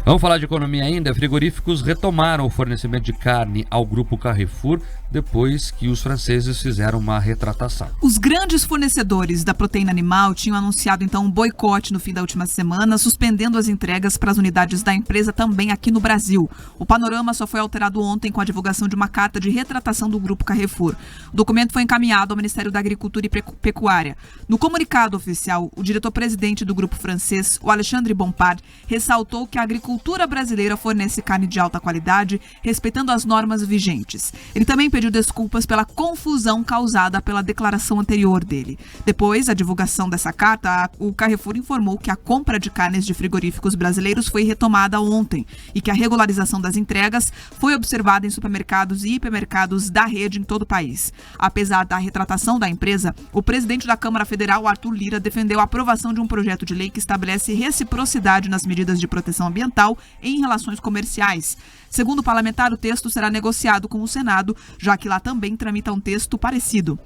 Vamos falar de economia ainda. Frigoríficos retomaram o fornecimento de carne ao grupo Carrefour depois que os franceses fizeram uma retratação. Os grandes fornecedores da proteína animal tinham anunciado então um boicote no fim da última semana, suspendendo as entregas para as unidades da empresa também aqui no Brasil. O panorama só foi alterado ontem com a divulgação de uma carta de retratação do grupo Carrefour. O documento foi encaminhado ao Ministério da Agricultura e Pecuária. No comunicado oficial, o diretor-presidente do grupo francês, o Alexandre Bompard, ressaltou que a agricultura brasileira fornece carne de alta qualidade, respeitando as normas vigentes. Ele também pediu desculpas pela confusão causada pela declaração anterior dele. Depois da divulgação dessa carta, o Carrefour informou que a compra de carnes de frigoríficos brasileiros foi retomada ontem e que a regularização das entregas foi observada em supermercados e hipermercados da rede em todo o país. Apesar da retratação da empresa, o presidente da Câmara Federal, Arthur Lira, defendeu a aprovação de um projeto de lei que estabelece reciprocidade nas medidas de proteção ambiental em relações comerciais. Segundo o parlamentar, o texto será negociado com o Senado, já que lá também tramita um texto parecido.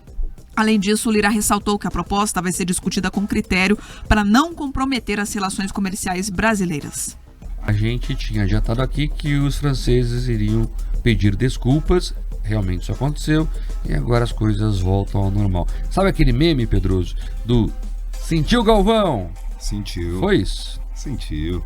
Além disso, Lira ressaltou que a proposta vai ser discutida com critério para não comprometer as relações comerciais brasileiras. A gente tinha adiantado aqui que os franceses iriam pedir desculpas, realmente isso aconteceu, e agora as coisas voltam ao normal. Sabe aquele meme, Pedroso, do "sentiu, Galvão"? Sentiu. Foi isso? Sentiu.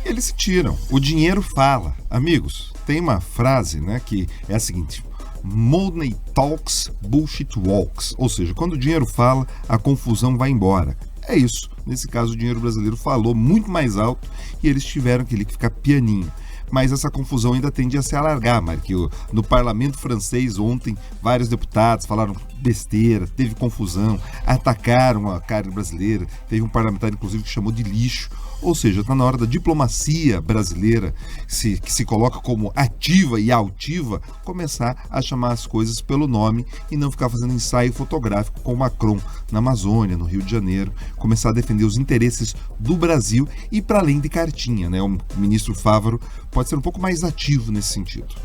Eles se tiram. O dinheiro fala. Amigos, tem uma frase, né, que é a seguinte: money talks, bullshit walks. Ou seja, quando o dinheiro fala, a confusão vai embora. É isso. Nesse caso, o dinheiro brasileiro falou muito mais alto e eles tiveram que ficar pianinho. Mas essa confusão ainda tende a se alargar, Marquinhos. No parlamento francês ontem, vários deputados falaram besteira, teve confusão, atacaram a carne brasileira, teve um parlamentar, inclusive, que chamou de lixo. Ou seja, está na hora da diplomacia brasileira, que se coloca como ativa e altiva, começar a chamar as coisas pelo nome e não ficar fazendo ensaio fotográfico com o Macron na Amazônia, no Rio de Janeiro, começar a defender os interesses do Brasil e para além de cartinha, né? O ministro Fávaro pode ser um pouco mais ativo nesse sentido.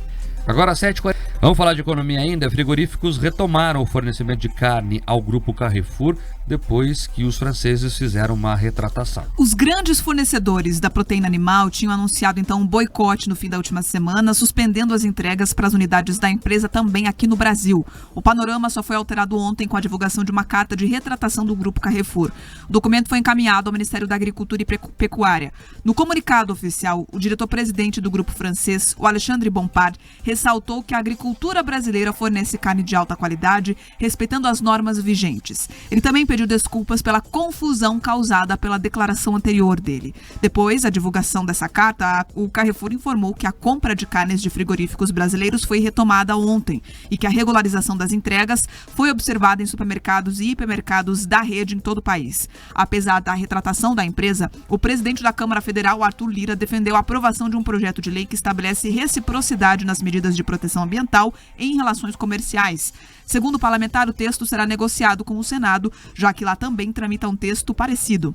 Agora 7h40. Vamos falar de economia ainda. Frigoríficos retomaram o fornecimento de carne ao grupo Carrefour depois que os franceses fizeram uma retratação. Os grandes fornecedores da proteína animal tinham anunciado então um boicote no fim da última semana, suspendendo as entregas para as unidades da empresa também aqui no Brasil. O panorama só foi alterado ontem com a divulgação de uma carta de retratação do grupo Carrefour. O documento foi encaminhado ao Ministério da Agricultura e Pecuária. No comunicado oficial, o diretor-presidente do grupo francês, o Alexandre Bompard, ressaltou que a agricultura brasileira fornece carne de alta qualidade, respeitando as normas vigentes. Ele também pediu desculpas pela confusão causada pela declaração anterior dele. Depois da divulgação dessa carta, o Carrefour informou que a compra de carnes de frigoríficos brasileiros foi retomada ontem e que a regularização das entregas foi observada em supermercados e hipermercados da rede em todo o país. Apesar da retratação da empresa, o presidente da Câmara Federal, Arthur Lira, defendeu a aprovação de um projeto de lei que estabelece reciprocidade nas medidas de proteção ambiental em relações comerciais. Segundo o parlamentar, o texto será negociado com o Senado, já que lá também tramita um texto parecido.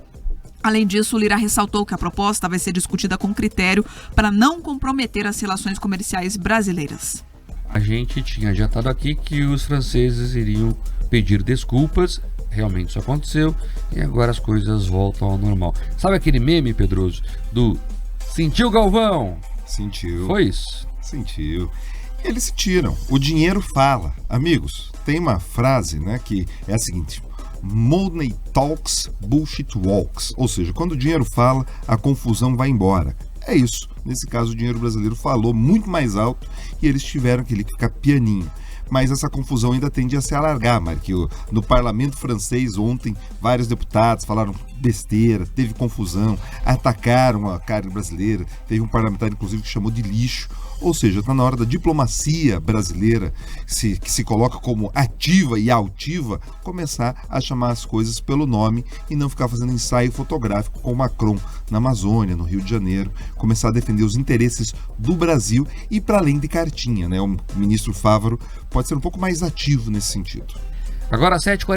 Além disso, Lira ressaltou que a proposta vai ser discutida com critério para não comprometer as relações comerciais brasileiras. A gente tinha adiantado aqui que os franceses iriam pedir desculpas, realmente isso aconteceu, e agora as coisas voltam ao normal. Sabe aquele meme, Pedroso, do "sentiu, Galvão"? Sentiu. Foi isso? Sentiu. Eles se tiram. O dinheiro fala. Amigos, tem uma frase, né, que é a seguinte: money talks, bullshit walks. Ou seja, quando o dinheiro fala, a confusão vai embora. É isso. Nesse caso, o dinheiro brasileiro falou muito mais alto e eles tiveram que ficar pianinho. Mas essa confusão ainda tende a se alargar, Marquinhos. No parlamento francês ontem, vários deputados falaram besteira, teve confusão, atacaram a carne brasileira, teve um parlamentar, inclusive, que chamou de lixo. Ou seja, está na hora da diplomacia brasileira, que se coloca como ativa e altiva, começar a chamar as coisas pelo nome e não ficar fazendo ensaio fotográfico com o Macron na Amazônia, no Rio de Janeiro, começar a defender os interesses do Brasil e para além de cartinha, né? O ministro Fávaro pode ser um pouco mais ativo nesse sentido. Agora 7h40.